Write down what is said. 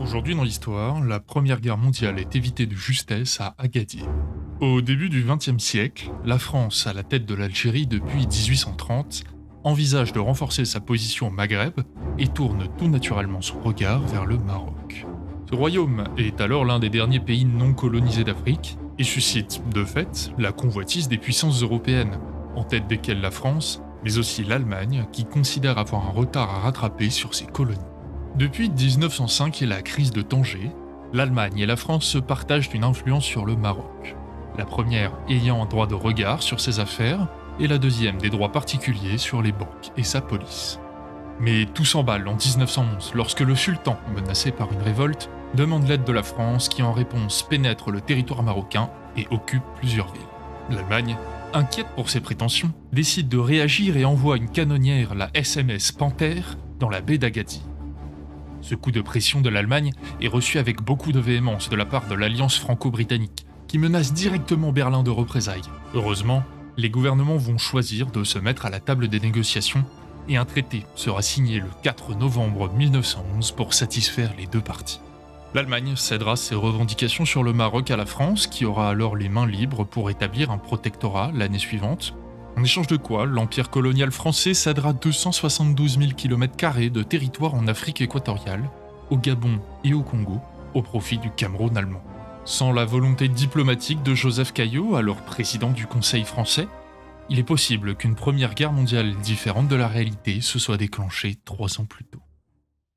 Aujourd'hui dans l'histoire, la Première Guerre mondiale est évitée de justesse à Agadir. Au début du XXe siècle, la France, à la tête de l'Algérie depuis 1830, envisage de renforcer sa position au Maghreb et tourne tout naturellement son regard vers le Maroc. Ce royaume est alors l'un des derniers pays non colonisés d'Afrique et suscite, de fait, la convoitise des puissances européennes, en tête desquelles la France, mais aussi l'Allemagne, qui considère avoir un retard à rattraper sur ses colonies. Depuis 1905 et la crise de Tanger, l'Allemagne et la France se partagent une influence sur le Maroc. La première ayant un droit de regard sur ses affaires, et la deuxième des droits particuliers sur les banques et sa police. Mais tout s'emballe en 1911 lorsque le sultan, menacé par une révolte, demande l'aide de la France qui en réponse pénètre le territoire marocain et occupe plusieurs villes. L'Allemagne, inquiète pour ses prétentions, décide de réagir et envoie une canonnière, la SMS Panthère, dans la baie d'Agadir. Ce coup de pression de l'Allemagne est reçu avec beaucoup de véhémence de la part de l'Alliance franco-britannique, qui menace directement Berlin de représailles. Heureusement, les gouvernements vont choisir de se mettre à la table des négociations et un traité sera signé le 4 novembre 1911 pour satisfaire les deux parties. L'Allemagne cédera ses revendications sur le Maroc à la France, qui aura alors les mains libres pour établir un protectorat l'année suivante, en échange de quoi l'empire colonial français cédera 272 000 km² de territoire en Afrique équatoriale, au Gabon et au Congo, au profit du Cameroun allemand. Sans la volonté diplomatique de Joseph Caillaux, alors président du Conseil français, il est possible qu'une première guerre mondiale différente de la réalité se soit déclenchée 3 ans plus tôt.